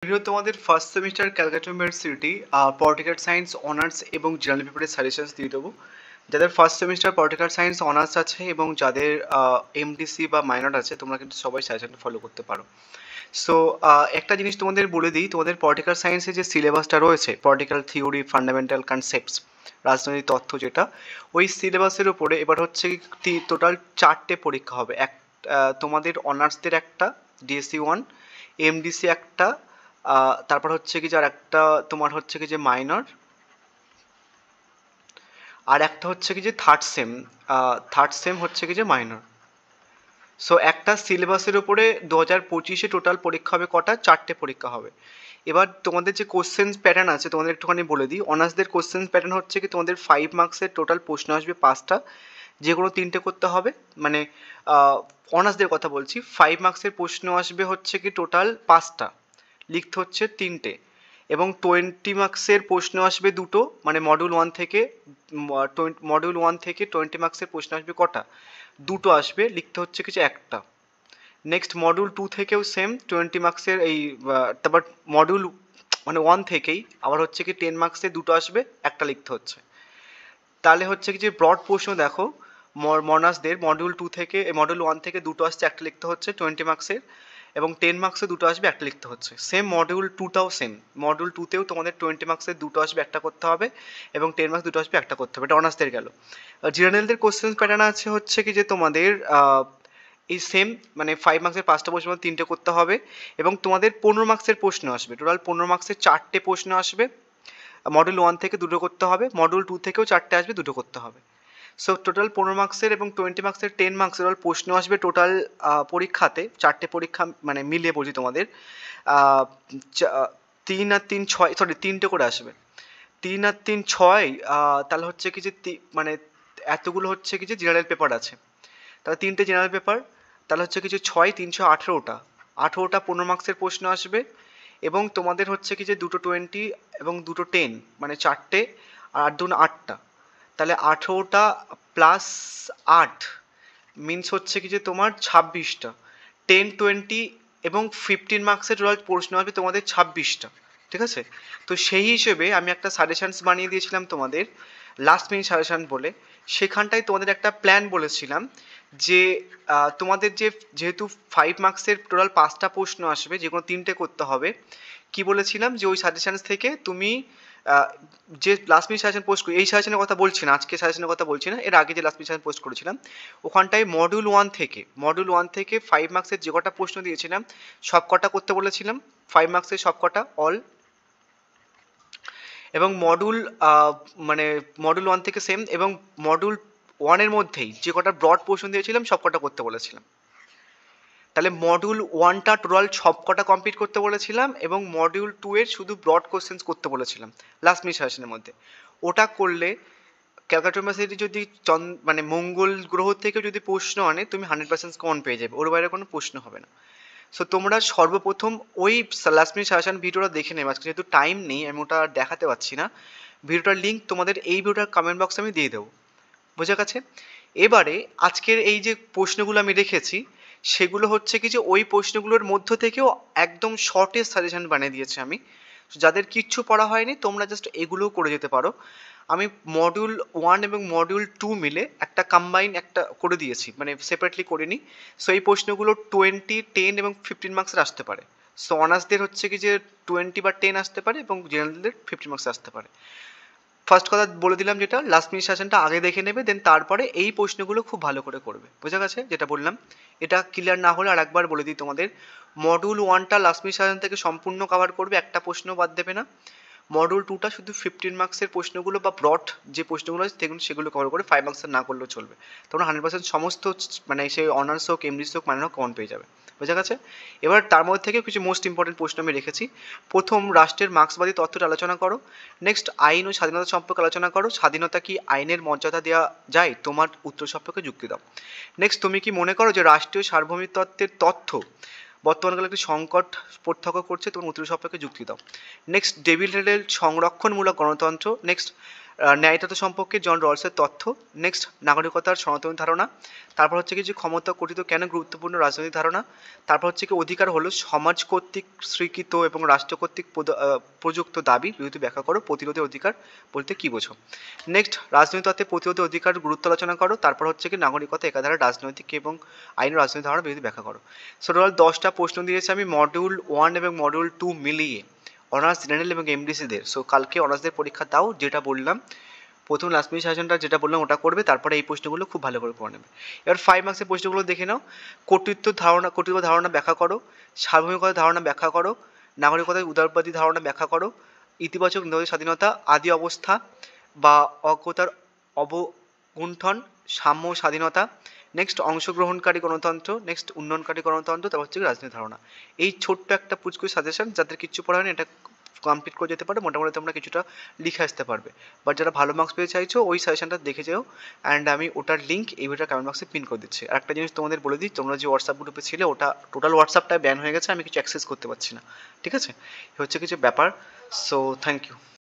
Video তোমাদের first semester Calcutta university political science honours এবং general পেপারের সাজেশনস দিয়ে দেবো। যাদের first semester political science honours আছে এবং যাদের এমডিসি বা মাইনর আছে তোমরা কিন্তু সবাই সাজেশনটা ফলো করতে পারো। সো একটা জিনিস তোমাদের বলে দিই, তোমাদের পলিটিক্যাল সায়েন্সের যে সিলেবাসটা রয়েছে, পলিটিক্যাল থিওরি, ফান্ডামেন্টাল কনসেপ্টস, রাজনৈতিক তথ্য, যেটা ওই সিলেবাসের উপরে এবার হচ্ছে টোটাল 4টে পরীক্ষা হবে। তোমাদের অনার্সদের একটা, ডিএসসি 1, এমডিসি একটা, তারপর হচ্ছে কি যার একটা তোমার হচ্ছে কি যে মাইনর, আর একটা হচ্ছে কি যে থার্ড সেম হচ্ছে কি যে মাইনর। সো একটা সিলেবাসের উপরে 2025-এ টোটাল পরীক্ষা হবে কটা? 4টে পরীক্ষা হবে। এবার তোমাদের যে কোশ্চেন প্যাটার্ন আছে তোমাদের একটুখানি বলে দিই। অনার্সদের কোশ্চেন প্যাটার্ন হচ্ছে কি তোমাদের 5 মার্কসের টোটাল প্রশ্ন আসবে 5টা, যে কোনো 3টে করতে হবে। মানে অনার্সদের কথা বলছি, 5 মার্কসের প্রশ্ন আসবে হচ্ছে কি টোটাল 5টা, লিখতে হচ্ছে 3টে, এবং 20 মার্কসের প্রশ্ন আসবে দুটো, মানে মডিউল 1 থেকে 20 মার্কসের প্রশ্ন আসবে কটা? দুটো আসবে, লিখতে হচ্ছে কিছু একটা। নেক্সট মডিউল 2 থেকেও সেম 20 মার্কসের তারপর মডিউল 1 থেকেই আবার হচ্ছে কি 10 মার্কসের দুটো আসবে, একটা লিখতে হচ্ছে। তাহলে হচ্ছে কি যে ব্রড প্রশ্ন দেখো, মনার্সদের মডিউল 1 থেকে দুটো আসছে, একটা লিখতে হচ্ছে 20 মার্কসের, এবং 10 মার্কসে দুটো আসবে, একটা লিখতে হচ্ছে। সেম মডিউল 2টাও সেম, মডিউল 2তেও তোমাদের 20 মার্কসের দুটো আসবে, একটা করতে হবে, এবং 10 মার্কস দুটো আসবে, একটা করতে হবে। এটা অনার্সদের গেল। জেনারেলদের কোশ্চেন প্যাটার্ন আছে হচ্ছে কি যে তোমাদের এই সেম, মানে 5 মার্কসের 5টা প্রশ্ন 3টে করতে হবে, এবং তোমাদের 15 মার্কসের প্রশ্ন আসবে, টোটাল 15 মার্কসের 4টে প্রশ্ন আসবে। মডিউল 1 থেকে দুটো করতে হবে, মডিউল 2 থেকেও 4টে আসবে, দুটো করতে হবে। সো টোটাল 15 মার্কসের এবং 20 মার্কসের 10 মার্কসের অল প্রশ্ন আসবে টোটাল পরীক্ষাতে। 4টে পরীক্ষা মানে মিলিয়ে বলছি তোমাদের, 3 আর 3 6, সরি 3টে করে আসবে। 3 আর 3 6, তাহলে হচ্ছে কি যে মানে এতগুলো হচ্ছে কি যে জেনারেল পেপার আছে, তাহলে 3টে জেনারেল পেপার, তাহলে হচ্ছে কিছু 6, 3, 6, 18টা, 18টা 15 মার্কসের প্রশ্ন আসবে, এবং তোমাদের হচ্ছে কি যে দুটো 20 এবং দুটো 10, মানে 4টে, আর 8টা, তাহলে 18টা প্লাস 8 মিনস হচ্ছে কি যে তোমার 26টা, 10, 20 এবং 15 মার্কসের টোটাল প্রশ্ন আসবে তোমাদের 26টা। ঠিক আছে? তো সেই হিসেবে আমি একটা সাজেশনস বানিয়ে দিয়েছিলাম তোমাদের, লাস্ট মিনিট সাজেশন বলে। সেখানটায় তোমাদের একটা প্ল্যান বলেছিলাম যে তোমাদের যেহেতু 5 মার্কসের টোটাল 5টা প্রশ্ন আসবে, যে কোনো 3টে করতে হবে, কি বলেছিলাম যে ওই সাজেশনস থেকে তুমি যে লাস্ট মিনিট সাজেশন পোস্ট করি, এই সাজেশনের কথা বলছি না, আজকে সাজেশনের কথা বলছি না, এর আগে যে লাস্ট মিনিট সাজেশন পোস্ট করেছিলাম, ওখানটায় মডিউল 1 থেকে 5 মার্কসের যে কটা প্রশ্ন দিয়েছিলাম সব কটা করতে বলেছিলাম, 5 মার্কসের সব কটা অল। এবং মডিউল 1 থেকে সেম, এবং মডিউল 1-এর মধ্যেই যে কটা ব্রড প্রশ্ন দিয়েছিলাম সব কটা করতে বলেছিলাম। তাহলে মডিউল 1টা টোটাল সব কটা কমপ্লিট করতে বলেছিলাম, এবং মডিউল 2-এর শুধু ব্রড কোশ্চেন্স করতে বলেছিলাম লাস্ট মিনিট সাজেশনের মধ্যে। ওটা করলে ক্যালকাটা ইউনিভার্সিটি যদি মানে মঙ্গল গ্রহ থেকে যদি প্রশ্ন আনে, তুমি 100% কমন পেয়ে যাবে, ওর বাইরে কোনো প্রশ্ন হবে না। সো তোমরা সর্বপ্রথম ওই লাস্ট মিনিট সাজেশন ভিডিওটা দেখে নেবে। আজকে যেহেতু টাইম নেই, আমি ওটা দেখাতে পারছি না, ভিডিওটার লিঙ্ক তোমাদের এই ভিডিওটার কমেন্ট বক্সে আমি দিয়ে দেবো। বোঝা গেছে? এবারে আজকের এই যে প্রশ্নগুলো আমি রেখেছি, সেগুলো হচ্ছে কি যে ওই প্রশ্নগুলোর মধ্য থেকেও একদম শর্টেস্ট সাজেশন বানিয়ে দিয়েছি আমি। যাদের কিচ্ছু পড়া হয়নি তোমরা জাস্ট এগুলোও করে যেতে পারো। আমি মডিউল 1 এবং মডিউল 2 মিলে একটা কম্বাইন একটা করে দিয়েছি, মানে সেপারেটলি করিনি। সো এই প্রশ্নগুলো 20, 10 এবং 15 মার্কসের আসতে পারে। সো অনার্সদের হচ্ছে কি যে 20 বা 10 আসতে পারে, এবং জেনারেলদের 15 মার্কস আসতে পারে। ফার্স্ট কথা বলে দিলাম, যেটা লাস্ট মিনিট সেশনটা আগে দেখে নেবে, দেন তারপরে এই প্রশ্নগুলো খুব ভালো করে করবে। বোঝা গেছে যেটা বললাম? এটা ক্লিয়ার না হলে আর একবার বলে দিই তোমাদের, মডিউল 1টা লাস্ট মিনিট সেশন থেকে সম্পূর্ণ কভার করবে, একটা প্রশ্ন বাদ দেবে না। মডিউল 2টা শুধু 15 মার্কসের প্রশ্নগুলো বা ব্রড যে প্রশ্নগুলো আছে সেগুলো কভার করে, 5 মার্কসের না করলেও চলবে। তোমরা 100% সমস্ত, মানে সেই অনার্স হোক, এমডিসি হোক, মানে হোক, কমন পেয়ে যাবে। বোঝা গেছে? এবার তার মধ্যে থেকে কিছু মোস্ট ইম্পর্টেন্ট প্রশ্ন আমি রেখেছি। প্রথম, রাষ্ট্রের মার্ক্সবাদী তত্ত্বটা আলোচনা করো। নেক্সট, আইন ও স্বাধীনতা সম্পর্কে আলোচনা করো। স্বাধীনতা কি আইনের মর্যাদা দেওয়া যায়? তোমার উত্তর সম্পর্কে যুক্তি দাও। নেক্সট, তুমি কি মনে করো যে রাষ্ট্রীয় সার্বভৌমত্বের তথ্য বর্তমানকালে একটি সংকট প্রত্যক্ষ করছে? তোমার উত্তর সম্পর্কে যুক্তি দাও। নেক্সট, ডেভিড হেডের সংরক্ষণমূলক গণতন্ত্র। নেক্সট, ন্যায়তত্ত্ব সম্পর্কে জন রলসের তথ্য। নেক্সট নাগরিকতার সনাতনী ধারণা। তারপর হচ্ছে কি যে ক্ষমতা গঠিত কেন গুরুত্বপূর্ণ রাজনৈতিক ধারণা। তারপর হচ্ছে কি অধিকার হলো সমাজ কর্তৃক স্বীকৃত এবং রাষ্ট্র কর্তৃক প্রযুক্ত দাবি, বিরোধী ব্যাখ্যা করো। প্রতিরোধের অধিকার বলতে কি বোঝো। নেক্সট রাজনৈতিক তত্ত্বে প্রতিরোধের অধিকার গুরুত্ব আলোচনা করো। তারপর হচ্ছে কি নাগরিকতা একাধারে রাজনৈতিক এবং আইন রাজনৈতিক ধারণা বিরোধী ব্যাখ্যা করো। সো টোটাল 10টা প্রশ্ন দিয়েছি আমি মডিউল 1 এবং মডিউল 2 মিলিয়ে অনার্স জেনারেল এবং এমডিসিদের। সো কালকে অনার্সদের পরীক্ষা দাও, যেটা বললাম প্রথম লাস্ট মিনিট সাজেশনটা যেটা বললাম ওটা করবে, তারপরে এই প্রশ্নগুলো খুব ভালো করে নেবে। এবার 5 মার্কসের প্রশ্নগুলো দেখে নাও। কর্তৃত্ব ধারণা ব্যাখ্যা করো, সার্বভৌমিকতার ধারণা ব্যাখ্যা করো, নাগরিকতার উদারবাদী ধারণা ব্যাখ্যা করো, ইতিবাচক নৈতিক স্বাধীনতা, আদি অবস্থা বা অজ্ঞতার অবগুণ্ঠন, সাম্য স্বাধীনতা, নেক্সট অংশগ্রহণকারী গণতন্ত্র, নেক্সট উন্নয়নকারী গণতন্ত্র, তারপর হচ্ছে রাজনৈতিক ধারণা। এই ছোট্ট একটা পুচকুই সাজেশন, যাদের কিচ্ছু পড়া হয়নি এটা কমপ্লিট করে যেতে পারো, মোটামুটি তোমরা কিছুটা লিখে আসতে পারবে। বাট যারা ভালো মার্কস পেতে চাইছো ওই সাজেশনটা দেখে যেও, অ্যান্ড আমি ওটার লিঙ্ক এই ভিডিওর কমেন্ট বক্সে পিন করে দিচ্ছি। আর একটা জিনিস তোমাদের বলে দিই, তোমরা যে হোয়াটসঅ্যাপ গ্রুপে ছিলে ওটা টোটাল হোয়াটসঅ্যাপটা ব্যান হয়ে গেছে, আমি কিছু অ্যাক্সেস করতে পারছি না, ঠিক আছে, হচ্ছে কিছু ব্যাপার। So thank you.